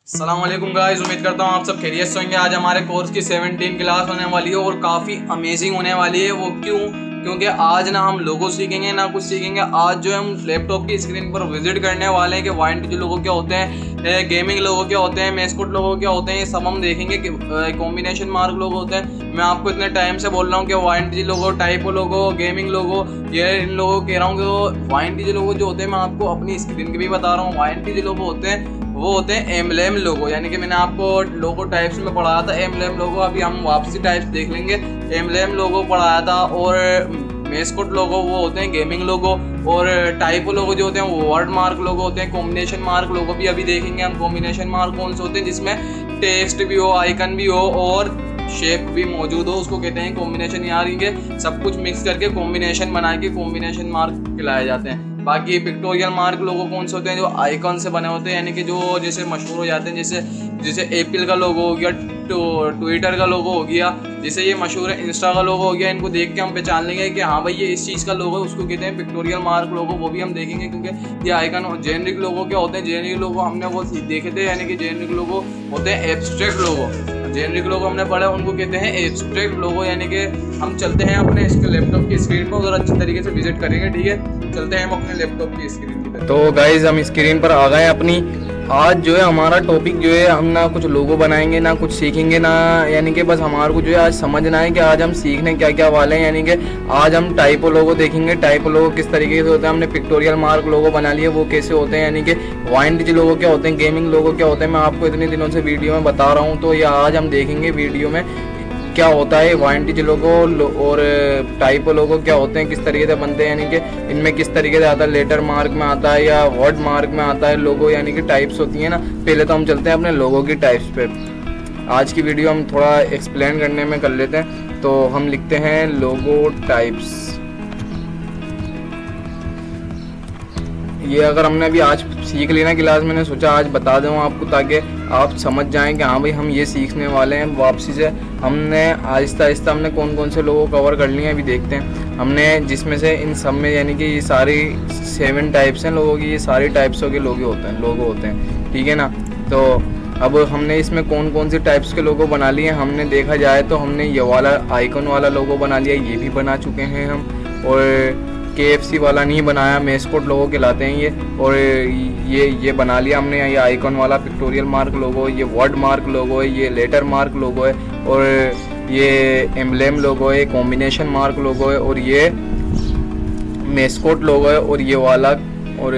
अस्सलाम वालेकुम गाइस, उम्मीद करता हूँ आप सब खैरियत से होंगे। आज हमारे कोर्स की 17 क्लास होने वाली है और काफ़ी अमेजिंग होने वाली है। वो क्योंकि आज ना हम लोगो सीखेंगे ना कुछ सीखेंगे। आज जो हम लैपटॉप की स्क्रीन पर विजिट करने वाले हैं कि वाइंट जो लोगो क्या होते हैं, गेमिंग लोगो क्या होते हैं, मेस्कोट लोगो क्या होते हैं, ये सब हम देखेंगे कि कॉम्बिनेशन मार्क लोगो होते हैं। मैं आपको इतने टाइम से बोल रहा हूँ कि वाइंट जी लोगो, टाइपो लोगो, गेमिंग लोगो, ये इन लोगों कह रहा हूँ कि वाइंट जी लोगो जो होते हैं, मैं आपको अपनी स्क्रीन के भी बता रहा हूँ। वाइंट जी लोगो होते हैं वो होते हैं एम्ब्लेम लोगो, यानी कि मैंने आपको लोगो टाइप्स में पढ़ाया था एम्ब्लेम लोगो। अभी हम वापसी टाइप्स देख लेंगे। एम्ब्लेम लोगो पढ़ाया था और मेस्कोट लोगो वो होते हैं गेमिंग लोगो, और टाइपो लोगो जो होते हैं वो वर्ड मार्क लोगो होते हैं। कॉम्बिनेशन मार्क लोगो भी अभी देखेंगे हम। कॉम्बिनेशन मार्क कौन से होते हैं जिसमें टेक्स्ट भी हो, आइकन भी हो और शेप भी मौजूद हो, उसको कहते हैं कॉम्बिनेशन। यार ये सब कुछ मिक्स करके कॉम्बिनेशन बना के कॉम्बिनेशन मार्क खिलाए जाते हैं। बाकी पिक्टोरियल मार्क लोगो कौन से होते हैं, जो आइकन से बने होते हैं, यानी कि जो जैसे मशहूर हो जाते हैं। जैसे एप्पल का लोगो हो गया, ट्विटर का लोगो हो गया, जैसे ये मशहूर है इंस्टा का लोगो हो गया। इनको देख के हम पहचान लेंगे कि हाँ भाई ये इस चीज़ का लोगो है, उसको कहते हैं पिक्टोरियल मार्क लोगो। वो भी हम देखेंगे क्योंकि ये आइकन। जेनरिक लोगो क्या होते हैं, जेनरिक लोगो हमने वो देखे थे, यानी कि जेनरिक लोगो होते हैं एब्स्ट्रैक्ट लोगो। जेनरिक लोगो हमने पढ़ा, उनको कहते हैं एब्स्ट्रैक्ट लोगो। यानी कि हम चलते हैं अपने इसके लैपटॉप की स्क्रीन पर और अच्छी तरीके से विजिट करेंगे। ठीक है, चलते हैं हम अपने लैपटॉप की स्क्रीन की तरफ। तो गाइज हम स्क्रीन पर आ गए अपनी। आज जो है हमारा टॉपिक जो है, हम ना कुछ लोगो बनाएंगे ना कुछ सीखेंगे ना, यानी कि बस हमारे को जो है आज समझना है कि आज हम सीखने क्या क्या वाले हैं। यानी कि आज हम टाइपो लोगो देखेंगे। टाइपो लोगो किस तरीके से होता है, हमने पिक्टोरियल मार्क लोगो बना लिए वो कैसे होते हैं, यानी कि वाइंट लोगो क्या होते हैं, गेमिंग लोगो क्या होते हैं। मैं आपको इतने दिनों से वीडियो में बता रहा हूँ, तो ये आज हम देखेंगे वीडियो में क्या होता है वाइंट लोगो और टाइपो लोगो क्या होते हैं, किस तरीके से बनते हैं, यानी कि इनमें किस तरीके से आता है, लेटर मार्क में आता है या वर्ड मार्क में आता है लोगो, यानी कि टाइप्स होती है ना। पहले तो हम चलते हैं अपने लोगो की टाइप्स पे। आज की वीडियो हम थोड़ा एक्सप्लेन करने में कर लेते हैं। तो हम लिखते हैं लोगो टाइप्स। ये अगर हमने अभी आज सीख लेना क्लास, मैंने सोचा आज बता दूँ आपको ताकि आप समझ जाएं कि हाँ भाई हम ये सीखने वाले हैं। वापसी से हमने आहिस्ता आहिस्ता हमने कौन कौन से लोगों कवर कर लिए हैं अभी देखते हैं हमने, जिसमें से इन सब में यानी कि ये सारी 7 टाइप्स हैं लोगों की, ये सारी टाइप्सों के लोगो होते हैं। ठीक है ना। तो अब हमने इसमें कौन कौन सी टाइप्स के लोगो बना लिए हमने देखा जाए तो हमने ये वाला आइकन वाला लोगो बना लिया, ये भी बना चुके हैं हम। और KFC वाला नहीं बनाया, मेस्कोट लोगो कहलाते हैं ये। और ये बना लिया हमने, ये आइकन वाला पिक्टोरियल मार्क लोगो, ये वर्ड मार्क लोगो है, ये लेटर मार्क लोगो है, और ये एम्ब्लेम लोगो है, कॉम्बिनेशन मार्क लोगो है, और ये मेस्कोट लोगो है, और ये वाला, और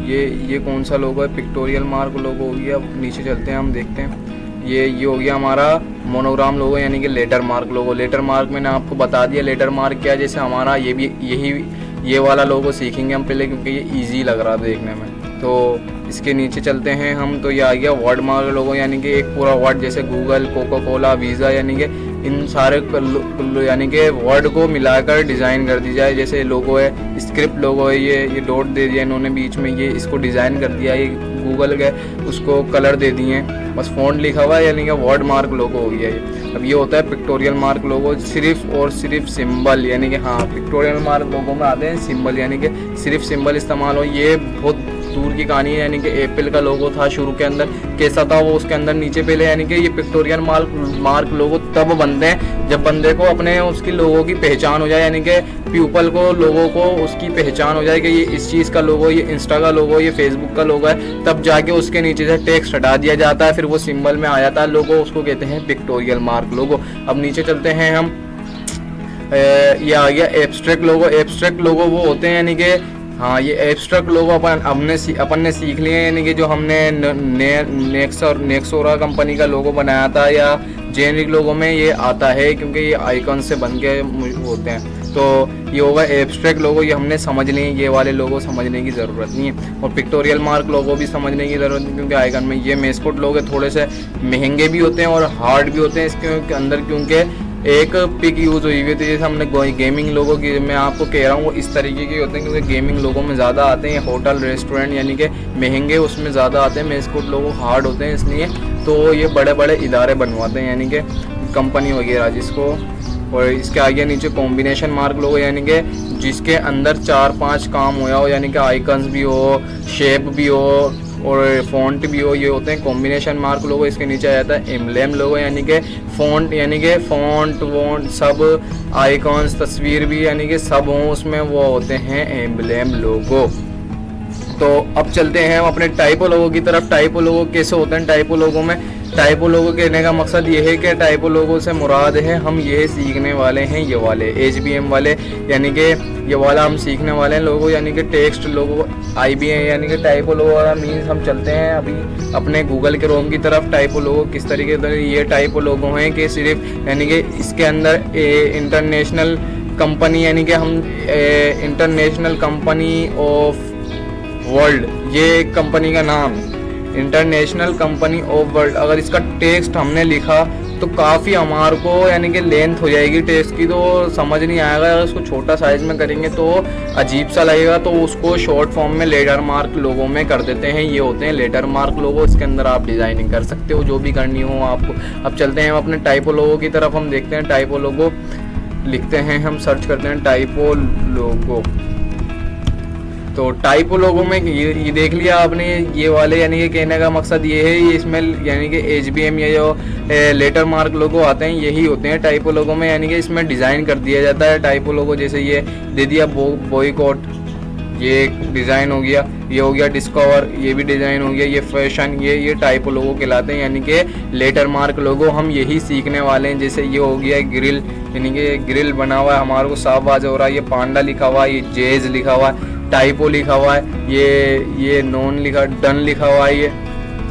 ये कौन सा लोगो है, पिक्टोरियल मार्क लोगो हो गया। नीचे चलते हैं हम देखते हैं। ये हो गया हमारा मोनोग्राम लोगो, यानी कि लेटर मार्क लोगो। लेटर मार्क मैंने आपको बता दिया लेटर मार्क क्या, जैसे हमारा ये वाला लोगो सीखेंगे हम पहले क्योंकि ये इजी लग रहा था देखने में। तो इसके नीचे चलते हैं हम। तो ये आ गया वर्ड मार्क लोगो, यानी कि एक पूरा वर्ड, जैसे गूगल, कोका कोला, वीज़ा, यानी कि इन सारे यानी कि वर्ड को मिलाकर डिज़ाइन कर दी जाए। जैसे लोगो है, स्क्रिप्ट लोगो है, ये डॉट दे दिया इन्होंने बीच में, ये इसको डिज़ाइन कर दिया। ये गूगल के उसको कलर दे दिए, बस फ़ॉन्ट लिखा हुआ है, यानी कि वर्ड मार्क लोगो हो गया ये। अब ये होता है पिक्टोरियल मार्क लोगो, सिर्फ और सिर्फ सिंबल, यानी कि हाँ पिक्टोरियल मार्क लोगो में आते हैं सिंबल, यानी कि सिर्फ सिंबल इस्तेमाल हो। ये बहुत दूर की कहानी है, यानी कि एप्पल का लोगो था शुरू के अंदर, कैसा था वो उसके अंदर नीचे पहले, यानी कि ये पिक्टोरियल मार्क लोगो तब बनते हैं जब बंदे को अपने उसकी लोगों की पहचान हो जाए, यानी कि पीपल को, लोगों को उसकी पहचान हो जाए कि ये इस चीज़ का लोगो, ये इंस्टा का लोगो, ये फेसबुक का लोगो है, तब जाके उसके नीचे से टेक्स्ट हटा दिया जाता है, फिर वो सिंबल में आ जाता है लोगो, उसको कहते हैं पिक्टोरियल मार्क लोगो। अब नीचे चलते हैं हम। ये आ गया एब्स्ट्रैक्ट लोगो। एब्स्ट्रैक्ट लोगो वो होते हैं, यानी कि हाँ ये एब्स्ट्रैक्ट लोगो अपन ने सीख लिए, यानी कि जो हमने नेक्सोरा कंपनी का लोगो बनाया था, या जेनरिक लोगो में ये आता है क्योंकि ये आइकन से बन के होते हैं। तो ये होगा एब्स्ट्रैक्ट लोगो, ये हमने समझ लिए, ये वाले लोगो समझने की ज़रूरत नहीं है। और पिक्टोरियल मार्क लोगो भी समझने की ज़रूरत नहीं क्योंकि आइकन में ये मेस्कोट लोगो थोड़े से महंगे भी होते हैं और हार्ड भी होते हैं इसके अंदर, क्योंकि एक पिक यूज़ हुई हुई थी। जैसे हमने गेमिंग लोगो की मैं आपको कह रहा हूँ वो इस तरीके के होते हैं क्योंकि गेमिंग लोगों में ज़्यादा आते हैं, होटल रेस्टोरेंट यानी कि महंगे उसमें ज़्यादा आते हैं। मेस्कोट लोगो हार्ड होते हैं, इसलिए तो ये बड़े बड़े इदारे बनवाते हैं, यानी कि कंपनी वगैरह जिसको। और इसके आगे नीचे कॉम्बिनेशन मार्क लोगो, यानी कि जिसके अंदर 4-5 काम हुआ हो, यानी कि आइकन्स भी हो, शेप भी हो, और फ़ॉन्ट भी हो, ये होते हैं कॉम्बिनेशन मार्क लोगो। इसके नीचे आ जाता है एम्ब्लेम लोगो, यानी कि फ़ॉन्ट, यानी कि फ़ॉन्ट वॉन्ट सब आइकॉन्स तस्वीर भी यानी कि सब हों उसमें, वो होते हैं एम्ब्लेम लोगो। तो अब चलते हैं हम अपने टाइपो लोगो की तरफ। टाइपो लोगो कैसे होते हैं टाइपो लोगो में? टाइपो लोगो कहने का मकसद ये है कि टाइपो लोगो से मुराद है हम ये सीखने वाले हैं, ये वाले HBM वाले, यानी कि ये वाला हम सीखने वाले हैं लोगो, यानी कि टेक्स्ट लोगो IBM, यानी कि टाइपो लोगो वाला मीन्स हम चलते हैं अभी अपने गूगल के रोम की तरफ। टाइपो लोगो किस तरीके से ये टाइपो लोगो हैं कि सिर्फ यानी कि इसके अंदर इंटरनेशनल कंपनी, यानी कि हम इंटरनेशनल कंपनी ऑफ वर्ल्ड, ये एक कंपनी का नाम है, इंटरनेशनल कंपनी ऑफ वर्ल्ड। अगर इसका टेक्स्ट हमने लिखा तो काफ़ी हमारे को यानी कि लेंथ हो जाएगी टेक्स्ट की, तो समझ नहीं आएगा। अगर उसको छोटा साइज में करेंगे तो अजीब सा लगेगा, तो उसको शॉर्ट फॉर्म में लेटर मार्क लोगों में कर देते हैं। ये होते हैं लेटर मार्क लोगो। इसके अंदर आप डिज़ाइनिंग कर सकते हो जो भी करनी हो आपको। अब चलते हैं हम अपने टाइपो लोगो की तरफ। हम देखते हैं टाइपो लोगो लिखते हैं, हम सर्च करते हैं टाइपो लोगो। तो टाइपो लोगो में ये देख लिया आपने, ये वाले यानी कि कहने का मकसद ये है, ये इसमें यानी कि HBM या जो लेटर मार्क लोगो आते हैं यही होते हैं टाइपो लोगो में, यानी कि इसमें डिज़ाइन कर दिया जाता है टाइपो लोगो। जैसे ये दे दिया बॉयकॉट, ये एक डिज़ाइन हो गया, ये हो गया डिस्कवर, ये भी डिज़ाइन हो गया, ये फैशन, ये टाइपो लोगो कहलाते हैं, यानी कि लेटर मार्क लोगो हम यही सीखने वाले हैं। जैसे ये हो गया ग्रिल, यानी कि ग्रिल बना हुआ है, हमारे को साफ वाज़ हो रहा है, ये पांडा लिखा हुआ है, ये जेज लिखा हुआ है, टाइपो लिखा हुआ है, ये नॉन लिखा, डन लिखा हुआ है, ये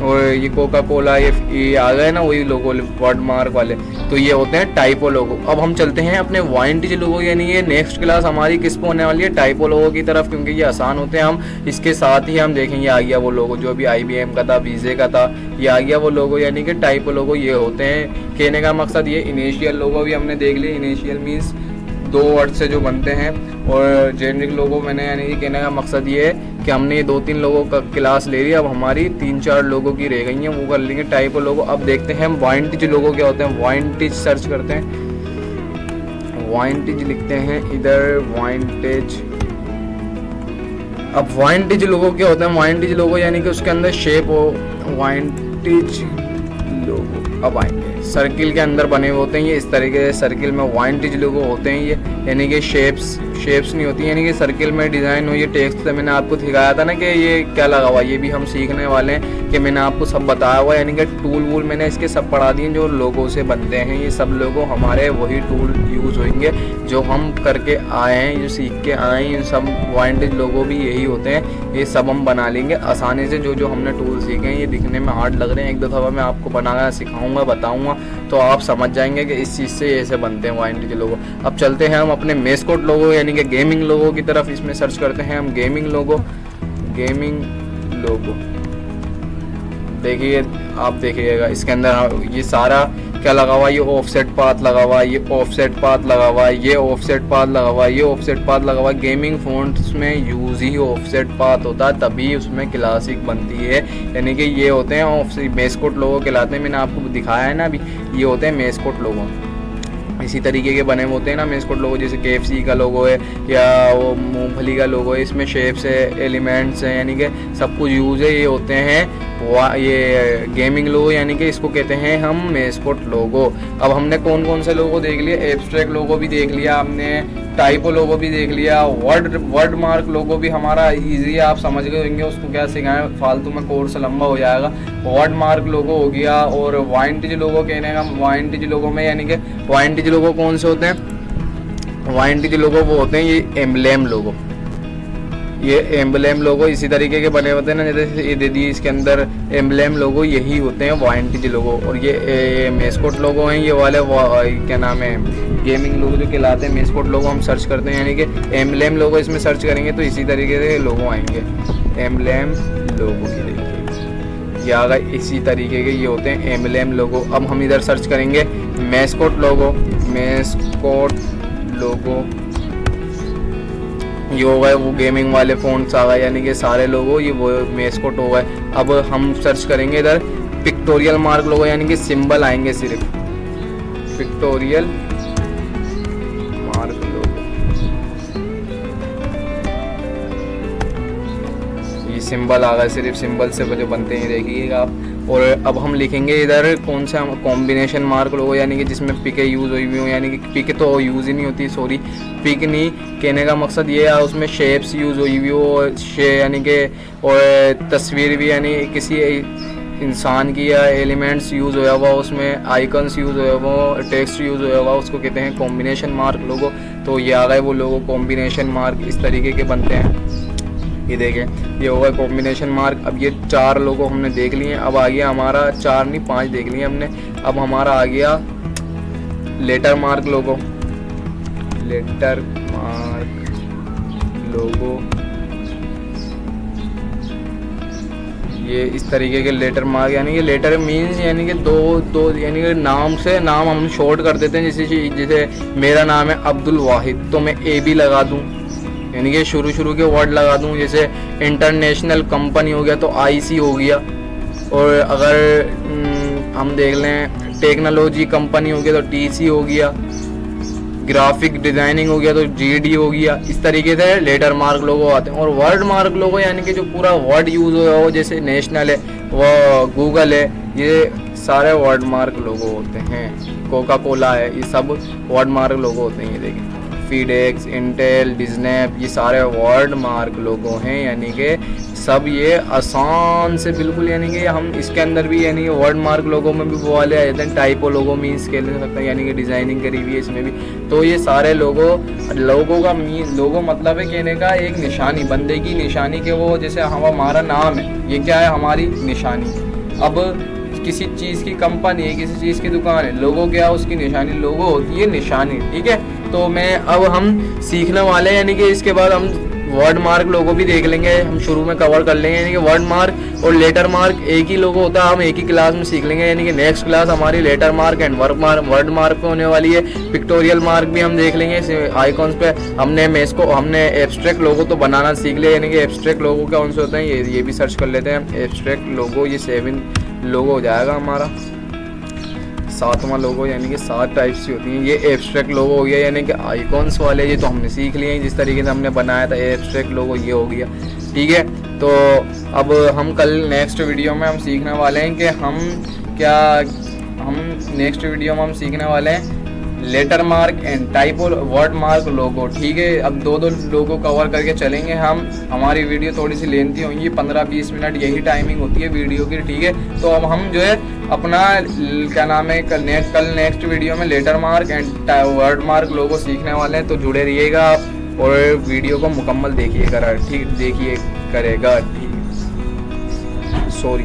और ये कोका कोला, ये आ गए ना वही लोगो वर्ड मार्क वाले, तो ये होते हैं टाइपो लोगो। अब हम चलते हैं अपने वाइंटिज लोगो, यानी ये नेक्स्ट क्लास हमारी किस पे होने वाली है, टाइपो लोगो की तरफ, क्योंकि ये आसान होते हैं। हम इसके साथ ही हम देखेंगे आ गया वो लोगो जो अभी IBM का था, वीजे का था, ये आ गया वो लोगो, यानी कि टाइपो लोगो ये होते हैं। कहने का मकसद ये इनिशियल लोगो भी हमने देख लिया, इनिशियल मीन्स 2 वर्ड से जो बनते हैं, और जेनरिक लोगो मैंने यानी कि कहने का मकसद ये है कि हमने ये 2-3 लोगों का क्लास ले लिया, अब हमारी 3-4 लोगों की रह गई हैं, वो कर लेंगे टाइपो लोगो। अब देखते हैं हम वाइंटिज लोगो क्या होते हैं। वाइंटिज सर्च करते हैं, वाइंटिज लिखते हैं इधर, वाइंटेज। अब वाइंटिज लोगो क्या होते हैं? वाइंटिज लोगो यानी कि उसके अंदर शेप हो, वाइंटिज लोगो। अब आएंगे सर्किल के अंदर बने हुए होते हैं ये, इस तरीके से सर्किल में वाइंटिज लोगो होते हैं ये, यानी कि शेप्स नहीं होती, यानी कि सर्किल में डिज़ाइन हो। ये टेक्स्ट मैंने आपको दिखाया था ना कि ये क्या लगा हुआ, ये भी हम सीखने वाले हैं कि मैंने आपको सब बताया हुआ है, यानी कि टूल वूल मैंने इसके सब पढ़ा दिए जो लोगों से बनते हैं। ये सब लोगो हमारे वही टूल यूज़ होंगे जो हम करके आए हैं, जो सीख के आए हैं, सब वाइंटिज लोगो भी यही होते हैं। ये सब हम बना लेंगे आसानी से, जो हमने टूल सीखे हैं। ये दिखने में हार्ड लग रहे हैं, 1-2 दफ़ा मैं आपको बनाना सिखाऊंगा, बताऊंगा, तो आप समझ जाएंगे कि इस चीज़ से ऐसे बनते हैं वाइंटिज लोगो। अब चलते हैं हम अपने मेस्कोट लोगो यानी कि गेमिंग लोगो की तरफ। इसमें सर्च करते हैं हम गेमिंग लोगो। देखिए आप देखिएगा इसके अंदर ये सारा क्या लगा हुआ है, ये ऑफसेट पाथ लगा हुआ है, ये ऑफसेट पाथ लगा हुआ है, ये ऑफसेट पाथ लगा हुआ है, ये ऑफसेट पाथ लगा हुआ है। गेमिंग फ़ॉन्ट्स में यूज़ ही ऑफसेट पाथ होता है, तभी उसमें क्लासिक बनती है, यानी कि ये होते हैं मेस्कोट लोगो कहलाते हैं। मैंने आपको दिखाया है ना अभी, ये होते हैं मेस्कोट लोगो। इसी तरीके के बने होते हैं ना मेस्कोट लोगो, जैसे KFC का लोगो है या वो मूंगफली का लोगो है, इसमें शेप्स है, एलिमेंट्स हैं, यानी कि सब कुछ यूज़ है। ये होते हैं ये गेमिंग लोगो, यानी कि इसको कहते हैं हम मेस्कोट लोगो। अब हमने कौन कौन से लोगो देख लिए, एब्स्ट्रैक्ट लोगो भी देख लिया हमने, टाइपो लोगो भी देख लिया, वर्ड मार्क लोगो भी हमारा इजी है, आप समझ गए होंगे, उसको क्या सिखाएं, फालतू में कोर्स लंबा हो जाएगा। वर्ड मार्क लोगो हो गया, और वाइंटिज लोगो कहने का, वाइंटिज लोगो में यानी कि वाइंटिज लोगो कौन से होते हैं? वाइंटिज लोगो वो होते हैं ये एम्ब्लेम लोगो, ये एम्ब्लेम लोगो इसी तरीके के बने होते हैं ना, जैसे ये दे दिए इसके अंदर एम्ब्लेम लोगो, यही होते हैं वाइंटिज लोगो। और ये मेस्कोट लोगो हैं, ये वाले क्या नाम है, गेमिंग लोगो जो कहलाते हैं। मेस्कोट लोगो हम सर्च करते हैं, यानी कि एम्ब्लेम लोगो इसमें सर्च करेंगे तो इसी तरीके से लोगो आएंगे, एम्ब्लेम लोगो की देखिए ये आ गए, इसी तरीके के ये होते हैं एम्ब्लेम लोगो। अब हम इधर सर्च करेंगे मेस्कोट लोगो, मेस्कोट लोगो, ये हो गए वो गेमिंग वाले फ़ॉन्ट्स आ गए, यानी कि सारे लोगो ये वो मेस्कोट हो गए। अब हम सर्च करेंगे इधर पिक्टोरियल मार्क लोगो, यानी कि सिंबल आएंगे सिर्फ, पिक्टोरियल मार्क लोगो, ये सिंबल आ गए, सिर्फ सिंबल से जो बनते हैं देखिएगा आप। और अब हम लिखेंगे इधर कौन सा कॉम्बिनेशन मार्क लोगो, यानी कि जिसमें पिके यूज़ हुई हुई हो, यानी कि पिके तो यूज़ ही नहीं होती, सॉरी पिक नहीं कहने का मकसद ये है उसमें शेप्स यूज़ हुई हुई हो, यानी कि और तस्वीर भी यानी किसी इंसान की या एलिमेंट्स यूज़ होया हुआ, उसमें आइकन्स यूज़ होया हुआ, टेक्स्ट यूज़ होया हुआ, उसको कहते हैं कॉम्बिनेशन मार्क लोगो। तो ये आ गए वो लोगो कॉम्बिनेशन मार्क, इस तरीके के बनते हैं। ये देखें ये होगा कॉम्बिनेशन मार्क। अब ये 4 लोगो हमने देख लिए, अब आ गया हमारा 4 नहीं 5 देख लिए हमने। अब हमारा आ गया लेटर मार्क लोगो, लेटर मार्क लोगो। ये इस तरीके के लेटर मार्क, यानी कि लेटर मीन्स यानी कि दो यानी कि नाम से नाम हम शॉर्ट कर देते हैं। जैसे मेरा नाम है अब्दुल वाहिद तो मैं ए बी लगा दूं, यानी कि शुरू के वर्ड लगा दूं। जैसे इंटरनेशनल कंपनी हो गया तो IC हो गया, और अगर हम देख लें टेक्नोलॉजी कंपनी हो गया तो TC हो गया, ग्राफिक डिज़ाइनिंग हो गया तो GD हो गया। इस तरीके से लेटर मार्क लोगो आते हैं। और वर्ड मार्क लोगो यानी कि जो पूरा वर्ड यूज़ हो, जैसे नेशनल है वो गूगल है, ये सारे वर्ड मार्क लोगो होते हैं। कोका कोला है, ये सब वर्ड मार्क लोगो होते हैं। ये देखिए फीडेक्स, इंटेल, डिज्नेप, ये सारे वर्ड मार्क लोगो हैं, यानी कि सब ये आसान से बिल्कुल, यानी कि हम इसके अंदर भी यानी कि वर्ड मार्क लोगों में भी वो वाले आ जाते हैं। टाइपो लोगो मीन्स कह सकते हैं, यानी कि डिज़ाइनिंग करी हुई है इसमें भी। तो ये सारे लोगों का लोगो मतलब है कहने का एक निशानी, बंदे की निशानी के वो, जैसे हमारा नाम है, ये क्या है हमारी निशानी। अब किसी चीज़ की कंपनी है, किसी चीज़ की दुकान है, लोगो क्या है उसकी निशानी, लोगो होती है निशानी, ठीक है। तो अब हम सीखने वाले हैं, यानी कि इसके बाद हम वर्ड मार्क लोगो भी देख लेंगे, हम शुरू में कवर कर लेंगे। यानी कि वर्ड मार्क और लेटर मार्क एक ही लोगो होता है, हम एक ही क्लास में सीख लेंगे। यानी कि नेक्स्ट क्लास हमारी letter mark and word mark पे होने वाली है। पिक्टोरियल मार्क भी हम देख लेंगे आइकॉन्स पे। हमने एब्स्ट्रैक्ट लोगो तो बनाना सीख लिया, यानी कि एब्स्ट्रैक्ट लोगो कौन से होते हैं ये भी सर्च कर लेते हैं। एब्स्ट्रैक्ट लोगो ये 7 लोगो हो जाएगा हमारा, 7वां लोगो, यानी कि 7 टाइप्स की होती हैं। ये एब्स्ट्रैक्ट लोगो हो गया, यानी कि आइकॉन्स वाले, ये तो हमने सीख लिए हैं जिस तरीके से हमने बनाया था। एब्स्ट्रैक्ट लोगो ये हो गया, ठीक है। तो अब हम कल नेक्स्ट वीडियो में हम सीखने वाले हैं कि हम नेक्स्ट वीडियो में हम सीखने वाले हैं letter mark and typo word mark logo, ठीक है। अब 2 लोगो कवर करके चलेंगे हम। हमारी वीडियो थोड़ी सी लेंथी होंगी, 15-20 मिनट यही टाइमिंग होती है वीडियो की, ठीक है। तो अब हम जो है अपना क्या नाम है कल नेक्स्ट वीडियो में letter mark and word mark logo सीखने वाले हैं। तो जुड़े रहिएगा आप और वीडियो को मुकम्मल देखिएगा, ठीक करेगा, ठीक। सॉरी।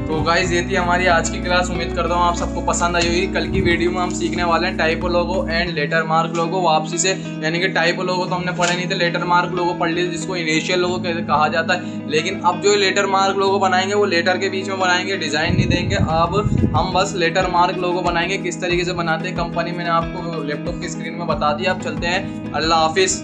तो गाइस ये थी हमारी आज की क्लास। उम्मीद करता हूँ आप सबको पसंद आई होगी। कल की वीडियो में हम सीखने वाले हैं typo logo and letter mark logo वापसी से, यानी कि टाइपो लोगो तो हमने पढ़े नहीं थे, लेटर मार्क लोगो पढ़ लिए जिसको इनिशियल लोगो कहा जाता है। लेकिन अब जो लेटर मार्क लोगो बनाएंगे वो लेटर के बीच में बनाएंगे, डिज़ाइन नहीं देंगे। अब हम बस लेटर मार्क लोगो बनाएंगे। किस तरीके से बनाते हैं कंपनी मैंने आपको लैपटॉप की स्क्रीन में बता दिया। अब चलते हैं, अल्लाह हाफिज़।